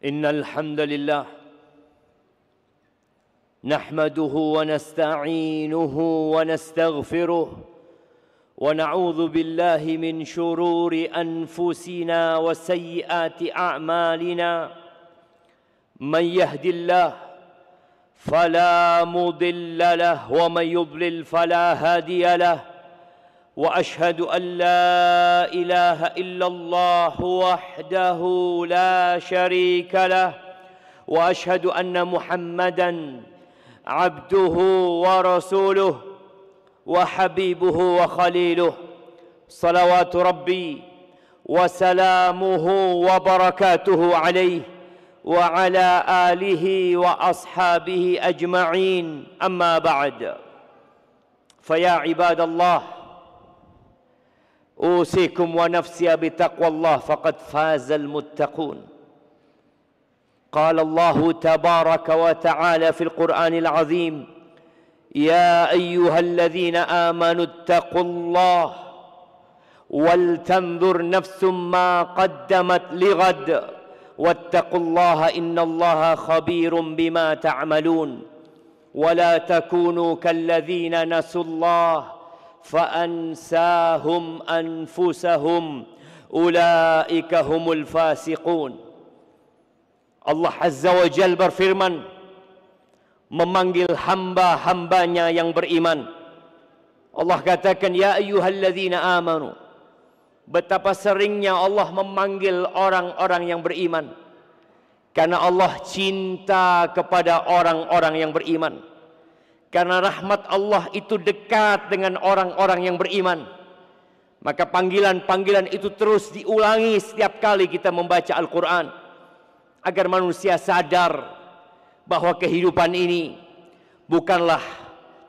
إن الحمد لله نحمده ونستعينه ونستغفره ونعوذ بالله من شرور أنفسنا وسيئات أعمالنا من يهد الله فلا مضل له ومن يضلل فلا هادي له وأشهد أن لا إله إلا الله وحده لا شريك له وأشهد أن محمدًا عبده ورسوله وحبيبه وخليله صلوات ربي وسلامه وبركاته عليه وعلى آله وأصحابه أجمعين أما بعد فيا عباد الله أوصيكم ونفسي بتقوى الله فقد فاز المتقون قال الله تبارك وتعالى في القرآن العظيم يا أيها الذين آمنوا اتقوا الله ولتنظر نفس ما قدمت لغد واتقوا الله إن الله خبير بما تعملون ولا تكونوا كالذين نسوا الله فأنساهم أنفسهم أولئك هم الفاسقون. Allah Azza wa Jal berfirman memanggil hamba-hambanya yang beriman. Allah katakan ya ayyuhalladzina amanu. Betapa seringnya Allah memanggil orang-orang yang beriman. Karena Allah cinta kepada orang-orang yang beriman. Karena rahmat Allah itu dekat dengan orang-orang yang beriman. Maka panggilan-panggilan itu terus diulangi setiap kali kita membaca Al-Quran. Agar manusia sadar bahwa kehidupan ini bukanlah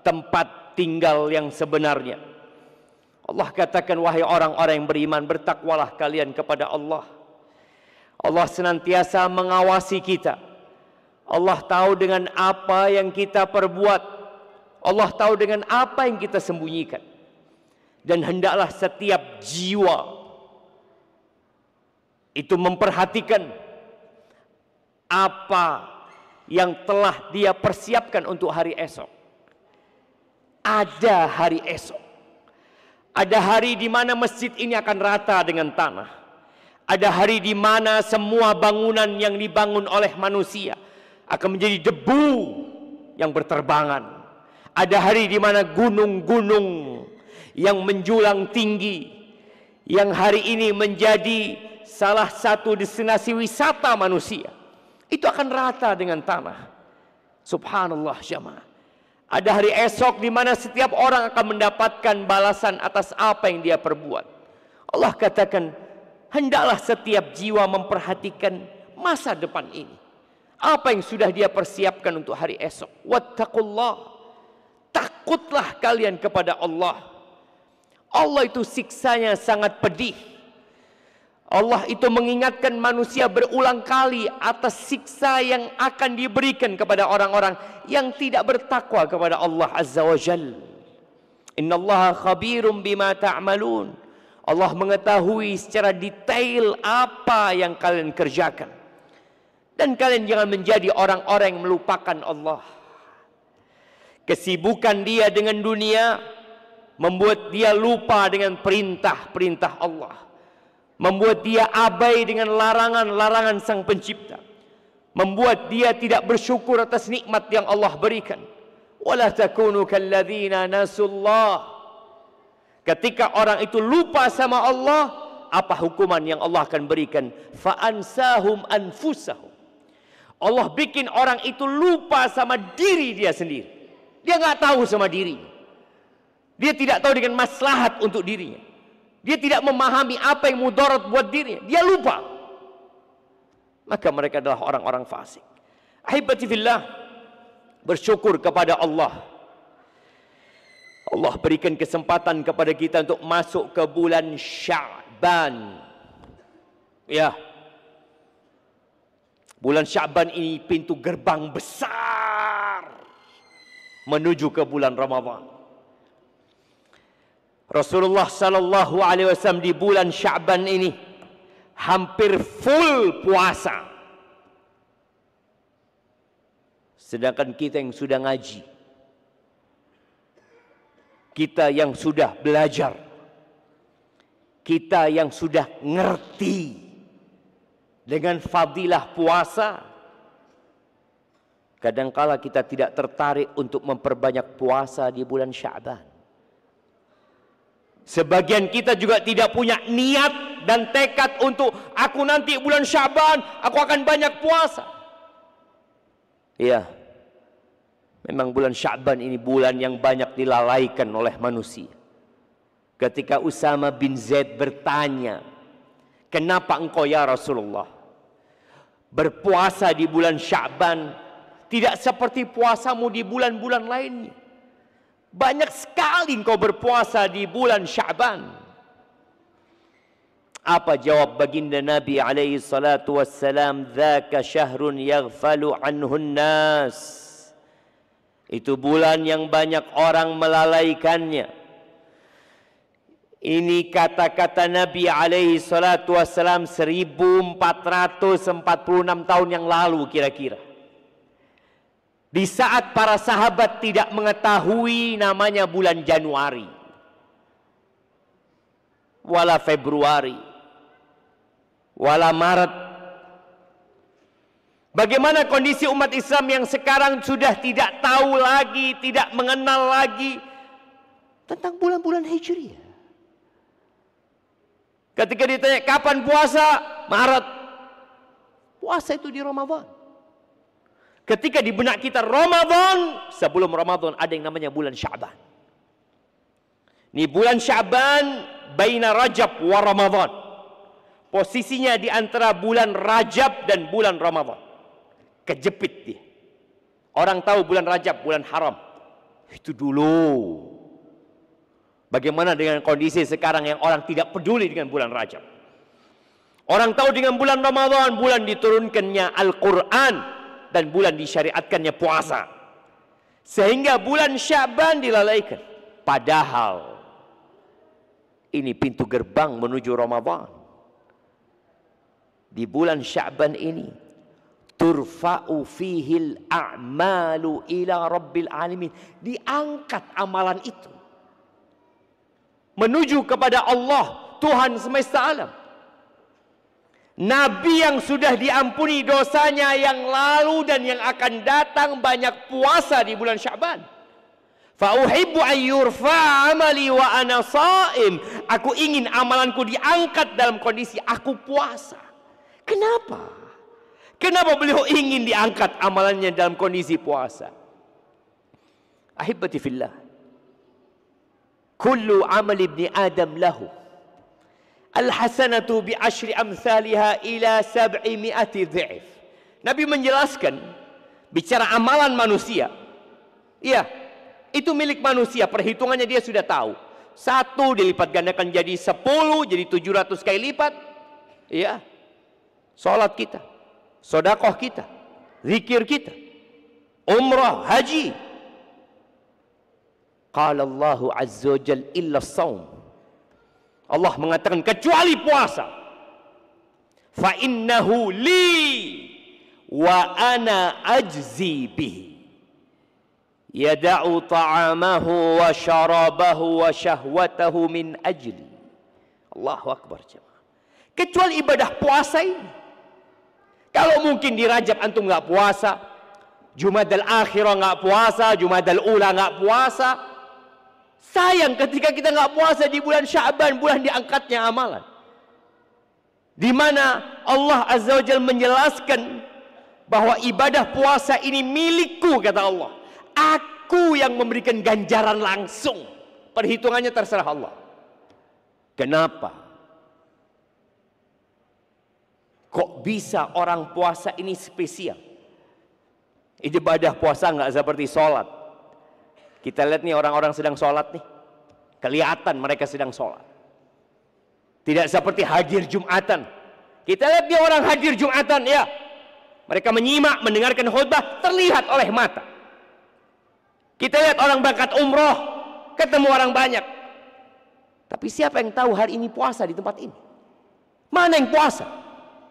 tempat tinggal yang sebenarnya. Allah katakan wahai orang-orang yang beriman, bertakwalah kalian kepada Allah. Allah senantiasa mengawasi kita. Allah tahu dengan apa yang kita perbuat. Allah tahu dengan apa yang kita sembunyikan. Dan hendaklah setiap jiwa itu memperhatikan apa yang telah dia persiapkan untuk hari esok. Ada hari esok. Ada hari di mana masjid ini akan rata dengan tanah. Ada hari di mana semua bangunan yang dibangun oleh manusia akan menjadi debu yang berterbangan. Ada hari di mana gunung-gunung yang menjulang tinggi, yang hari ini menjadi salah satu destinasi wisata manusia, itu akan rata dengan tanah. Subhanallah jamaah. Ada hari esok di mana setiap orang akan mendapatkan balasan atas apa yang dia perbuat. Allah katakan, hendaklah setiap jiwa memperhatikan masa depan ini. Apa yang sudah dia persiapkan untuk hari esok. Wattaqullah. Takutlah kalian kepada Allah. Allah itu siksanya sangat pedih. Allah itu mengingatkan manusia berulang kali atas siksa yang akan diberikan kepada orang-orang yang tidak bertakwa kepada Allah Azza wa Jal. Innallaha khabirum bima ta'malun. Allah mengetahui secara detail apa yang kalian kerjakan. Dan kalian jangan menjadi orang-orang yang melupakan Allah. Kesibukan dia dengan dunia membuat dia lupa dengan perintah-perintah Allah. Membuat dia abai dengan larangan-larangan Sang Pencipta. Membuat dia tidak bersyukur atas nikmat yang Allah berikan. Wala takunu kalladzina nasullah. Ketika orang itu lupa sama Allah, apa hukuman yang Allah akan berikan? Fa ansahum anfusahum. Allah bikin orang itu lupa sama diri dia sendiri. Dia nggak tahu sama dirinya. Dia tidak tahu dengan maslahat untuk dirinya. Dia tidak memahami apa yang mudarat buat dirinya. Dia lupa. Maka mereka adalah orang-orang fasik. Ahibati fillah, bersyukur kepada Allah. Allah berikan kesempatan kepada kita untuk masuk ke bulan Sya'ban. Ya. Bulan Sya'ban ini pintu gerbang besar menuju ke bulan Ramadan. Rasulullah sallallahu alaihi wasallam di bulan Sya'ban ini hampir full puasa. Sedangkan kita yang sudah ngaji, kita yang sudah belajar, kita yang sudah ngerti dengan fadilah puasa, kadangkala kita tidak tertarik untuk memperbanyak puasa di bulan Sya'ban. Sebagian kita juga tidak punya niat dan tekad untuk aku nanti bulan Sya'ban aku akan banyak puasa. Iya, memang bulan Sya'ban ini bulan yang banyak dilalaikan oleh manusia. Ketika Usama bin Zaid bertanya, kenapa engkau ya Rasulullah berpuasa di bulan Sya'ban tidak seperti puasamu di bulan-bulan lainnya? Banyak sekali engkau berpuasa di bulan Sya'ban. Apa jawab baginda Nabi alaihi salatu wassalam? Dzaka syahrun yaghfalu anhun nas. Itu bulan yang banyak orang melalaikannya. Ini kata-kata Nabi alaihi salatu wassalam 1446 tahun yang lalu kira-kira. Di saat para sahabat tidak mengetahui namanya bulan Januari, wala Februari, wala Maret. Bagaimana kondisi umat Islam yang sekarang sudah tidak tahu lagi, tidak mengenal lagi tentang bulan-bulan Hijriah. Ketika ditanya kapan puasa, Maret. Puasa itu di Ramadan. Ketika di benak kita Ramadan, sebelum Ramadan ada yang namanya bulan Sya'ban. Ini bulan Sya'ban baina Rajab wa Ramadan. Posisinya di antara bulan Rajab dan bulan Ramadan. Kejepit dia. Orang tahu bulan Rajab, bulan haram. Itu dulu. Bagaimana dengan kondisi sekarang yang orang tidak peduli dengan bulan Rajab? Orang tahu dengan bulan Ramadan, bulan diturunkannya Al-Quran dan bulan disyariatkannya puasa. Sehingga bulan Sya'ban dilalaikan. Padahal ini pintu gerbang menuju Ramadan. Di bulan Sya'ban ini turfa'u fihil a'malu ila rabbil alamin. Diangkat amalan itu menuju kepada Allah, Tuhan semesta alam. Nabi yang sudah diampuni dosanya yang lalu dan yang akan datang banyak puasa di bulan Sya'ban. Fa uhibbu an yurfa'a amali wa ana sha'im. Aku ingin amalanku diangkat dalam kondisi aku puasa. Kenapa? Kenapa beliau ingin diangkat amalannya dalam kondisi puasa? Ahibbati fillah. Kullu amal ibni Adam lahu al-hasanatu bi asyri amsalha ila 700 dhi'f. Nabi menjelaskan bicara amalan manusia. Iya, itu milik manusia, perhitungannya dia sudah tahu. 1 dilipat gandakan jadi 10, jadi 700 kali lipat. Iya. Salat kita, sedekah kita, zikir kita, umrah, haji. Qala Allahu azza wa jalla illa shaum. Allah mengatakan kecuali puasa. Fa innahu li wa ana ajzi bihi. Yada'u ta'amahu wa syarabahu wa syahwatahu min ajli. Allahu akbar jemaah. Kecuali ibadah puasa ini. Kalau mungkin di Rajab antum enggak puasa, Jumadal Akhirah enggak puasa, Jumadal Ula enggak puasa. Sayang ketika kita nggak puasa di bulan Sya'ban, bulan diangkatnya amalan. Di mana Allah Azza wa Jalla menjelaskan bahwa ibadah puasa ini milikku, kata Allah. Aku yang memberikan ganjaran langsung. Perhitungannya terserah Allah. Kenapa? Kok bisa orang puasa ini spesial? Ibadah puasa nggak seperti sholat. Kita lihat nih orang-orang sedang sholat nih. Kelihatan mereka sedang sholat. Tidak seperti hadir Jumatan. Kita lihat nih orang hadir Jumatan ya. Mereka menyimak, mendengarkan khutbah, terlihat oleh mata. Kita lihat orang berangkat umroh, ketemu orang banyak. Tapi siapa yang tahu hari ini puasa di tempat ini? Mana yang puasa?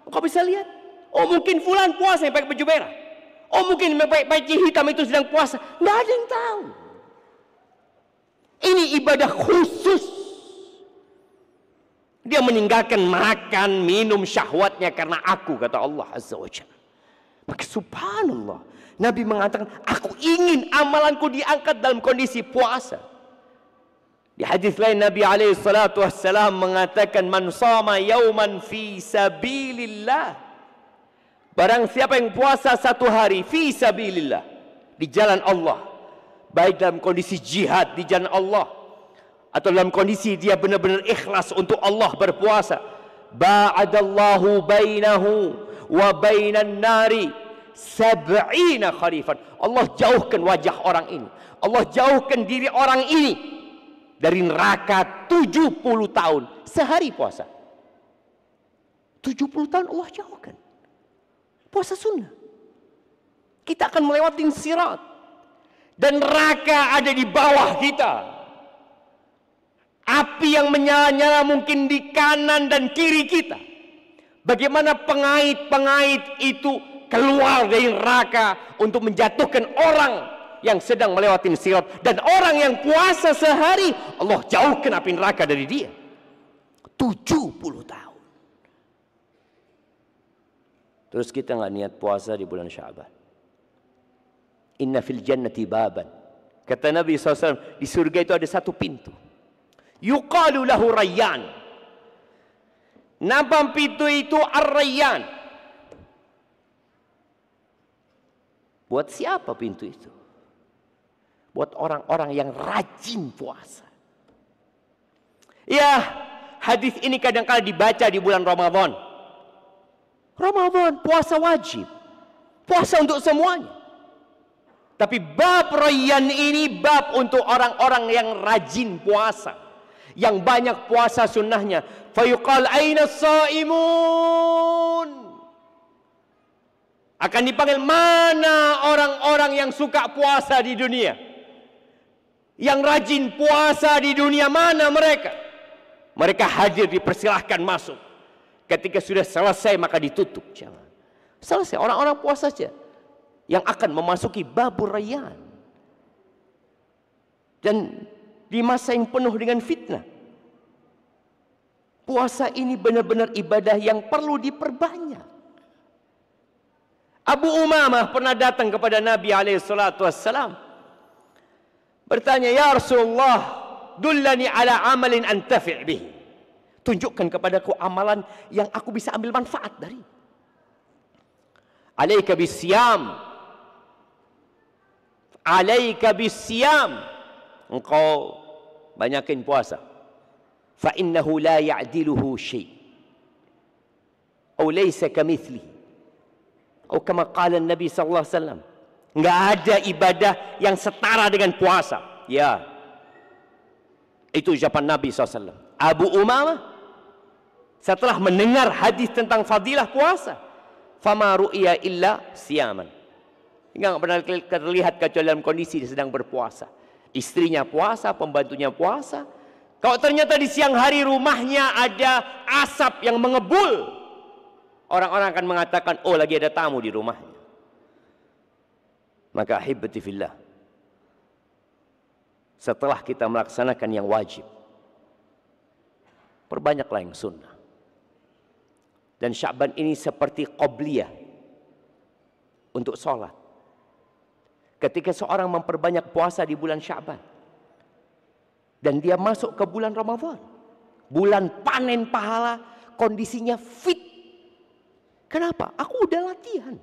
Kau bisa lihat. Oh mungkin fulan puasa yang pakai baju merah. Oh mungkin peci hitam itu sedang puasa. Nggak ada yang tahu. Ini ibadah khusus. Dia meninggalkan makan, minum syahwatnya karena aku, kata Allah Azza wa Jalla. Maka subhanallah, Nabi mengatakan, aku ingin amalanku diangkat dalam kondisi puasa. Di hadis lain Nabi alaihi salatu wassalam mengatakan, man shama yauman fi sabilillah. Barang siapa yang puasa satu hari fi sabilillah, di jalan Allah, baik dalam kondisi jihad di jalan Allah atau dalam kondisi dia benar-benar ikhlas untuk Allah berpuasa, ba'adallahu bainahu wa bainan nari sab'ina kharifan. Allah jauhkan wajah orang ini, Allah jauhkan diri orang ini dari neraka 70 tahun sehari puasa. 70 tahun Allah jauhkan. Puasa sunnah. Kita akan melewati sirat dan neraka ada di bawah kita. Api yang menyala-nyala mungkin di kanan dan kiri kita. Bagaimana pengait-pengait itu keluar dari neraka untuk menjatuhkan orang yang sedang melewati sirat. Dan orang yang puasa sehari, Allah jauhkan api neraka dari dia. 70 tahun. Terus kita nggak niat puasa di bulan Sya'ban. Inna fil jannati baban. Kata Nabi SAW, di surga itu ada satu pintu. Yuqalu lahu Rayyan. Nama pintu itu Ar-Rayyan. Buat siapa pintu itu? Buat orang-orang yang rajin puasa. Ya, hadis ini kadang-kala dibaca di bulan Ramadan. Ramadan, puasa wajib. Puasa untuk semuanya. Tapi bab Rayyan ini bab untuk orang-orang yang rajin puasa. Yang banyak puasa sunnahnya. Fayuqal aina shaimun. Akan dipanggil, mana orang-orang yang suka puasa di dunia? Yang rajin puasa di dunia, mana mereka? Mereka hadir, dipersilahkan masuk. Ketika sudah selesai maka ditutup. Jangan. Selesai, orang-orang puasa saja yang akan memasuki babur Rayyan. Dan di masa yang penuh dengan fitnah, puasa ini benar-benar ibadah yang perlu diperbanyak. Abu Umamah pernah datang kepada Nabi SAW, bertanya, ya Rasulullah, dullani ala amalin antafi' bih. Tunjukkan kepadaku amalan yang aku bisa ambil manfaat dari. Alaika bisyam. Alaika bisyam. Engkau banyakin puasa. Fa innahu la ya'diluhu syai'. Atau laysa kamithlihi. Atau kama qala Nabi sallallahu alaihi wasallam. Enggak ada ibadah yang setara dengan puasa. Ya. Itu ucapan Nabi SAW. Abu Umamah setelah mendengar hadis tentang fadilah puasa, fama ru'ya illa siyaman. Enggak pernah terlihat kecuali dalam kondisi dia sedang berpuasa. Istrinya puasa, pembantunya puasa. Kalau ternyata di siang hari rumahnya ada asap yang mengebul, orang-orang akan mengatakan, oh lagi ada tamu di rumahnya. Maka ahibati fillah, setelah kita melaksanakan yang wajib, perbanyaklah yang sunnah. Dan Sya'ban ini seperti qobliyah untuk sholat. Ketika seorang memperbanyak puasa di bulan Sya'ban dan dia masuk ke bulan Ramadan, bulan panen pahala, kondisinya fit. Kenapa? Aku udah latihan.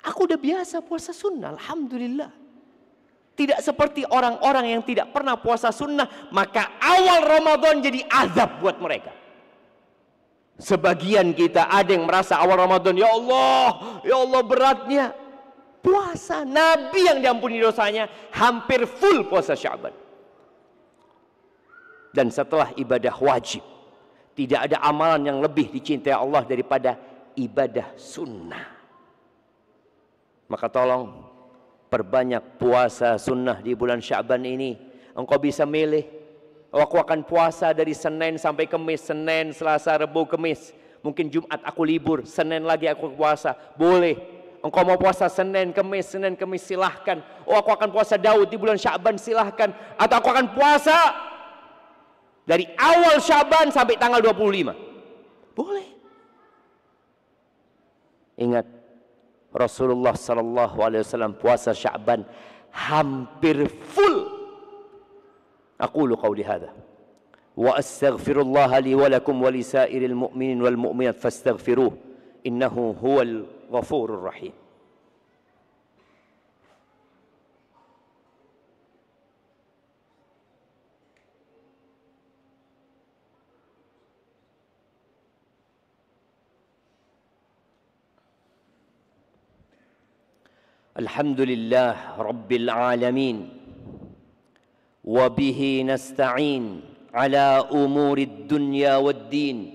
Aku udah biasa puasa sunnah, alhamdulillah. Tidak seperti orang-orang yang tidak pernah puasa sunnah, maka awal Ramadan jadi azab buat mereka. Sebagian kita ada yang merasa awal Ramadan, ya Allah beratnya. Puasa, Nabi yang diampuni dosanya hampir full puasa Sya'ban. Dan setelah ibadah wajib, tidak ada amalan yang lebih dicintai Allah daripada ibadah sunnah. Maka tolong perbanyak puasa sunnah di bulan Sya'ban ini. Engkau bisa milih, aku akan puasa dari Senin sampai Kamis, Senin, Selasa, Rabu, Kamis. Mungkin Jumat aku libur, Senin lagi aku puasa. Boleh. Engkau mau puasa Senin, Kemis silahkan. Oh, aku akan puasa Daud di bulan Sya'ban, silahkan. Atau aku akan puasa dari awal Sya'ban sampai tanggal 25. Boleh. Ingat, Rasulullah sallallahu alaihi wasallam puasa Sya'ban hampir full. Aqulu qawli hadha wa astaghfirullah li wa lakum wa lisairil mu'minin wal mu'minat fastaghfiruh innahu huwal ghafurur rahim. Alhamdulillah rabbil alamin wa bihi nasta'in ala umurid dunya waddin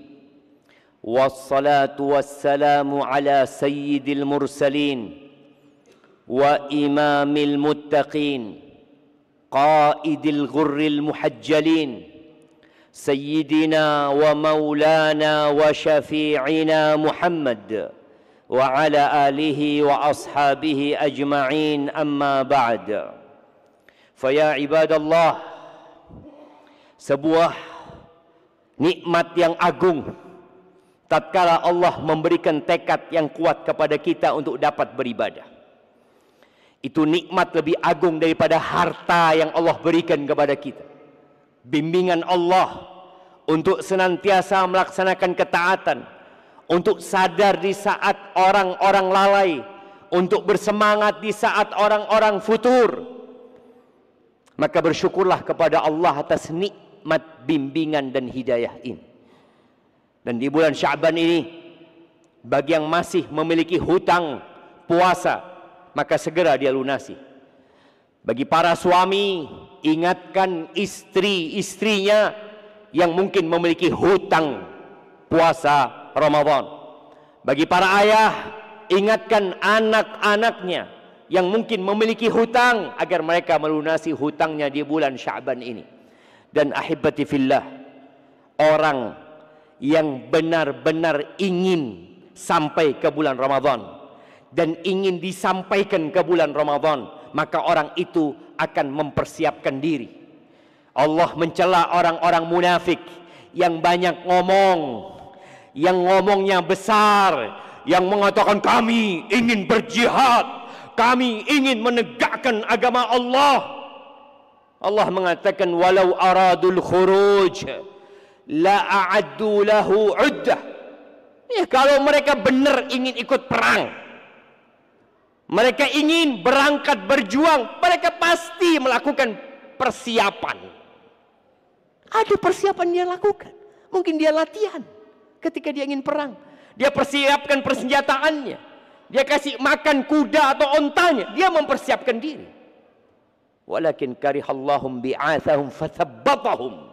wassalatu wassalamu ala sayyidil mursalin wa imamil muttaqin qaidil ghurril muhajjalin sayyidina wa maulana wa syafi'ina Muhammad wa ala alihi wa ashabihi ajma'in amma ba'd. Faya ibadallah, sebuah nikmat yang agung tatkala Allah memberikan tekad yang kuat kepada kita untuk dapat beribadah. Itu nikmat lebih agung daripada harta yang Allah berikan kepada kita. Bimbingan Allah untuk senantiasa melaksanakan ketaatan, untuk sadar di saat orang-orang lalai, untuk bersemangat di saat orang-orang futur. Maka bersyukurlah kepada Allah atas nikmat bimbingan dan hidayah ini. Dan di bulan Sya'ban ini, bagi yang masih memiliki hutang puasa, maka segera dia lunasi. Bagi para suami, ingatkan istri-istrinya yang mungkin memiliki hutang puasa Ramadan. Bagi para ayah, ingatkan anak-anaknya yang mungkin memiliki hutang agar mereka melunasi hutangnya di bulan Sya'ban ini. Dan ahibati fillah, orang yang benar-benar ingin sampai ke bulan Ramadan dan ingin disampaikan ke bulan Ramadan, maka orang itu akan mempersiapkan diri. Allah mencela orang-orang munafik yang banyak ngomong, yang ngomongnya besar, yang mengatakan kami ingin berjihad, kami ingin menegakkan agama Allah. Allah mengatakan walau aradul khuruj la a'addu lahu 'uddah. Ya, kalau mereka benar ingin ikut perang, mereka ingin berangkat berjuang, mereka pasti melakukan persiapan. Ada persiapan dia lakukan. Mungkin dia latihan ketika dia ingin perang. Dia persiapkan persenjataannya. Dia kasih makan kuda atau ontanya. Dia mempersiapkan diri. Walakin karihallahum bi'athahum fathabbatahum.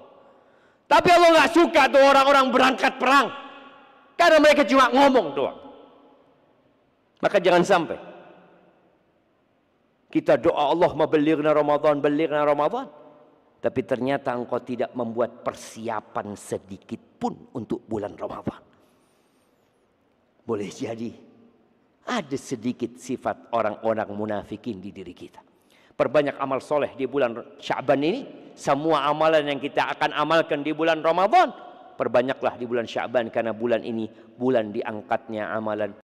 Tapi Allah nggak suka tuh orang-orang berangkat perang. Karena mereka cuma ngomong doang. Maka jangan sampai kita doa Allah belighna Ramadan, belighna Ramadan, tapi ternyata engkau tidak membuat persiapan sedikit pun untuk bulan Ramadan. Boleh jadi ada sedikit sifat orang-orang munafikin di diri kita. Perbanyak amal soleh di bulan Sya'ban ini. Semua amalan yang kita akan amalkan di bulan Ramadan, perbanyaklah di bulan Sya'ban, karena bulan ini bulan diangkatnya amalan.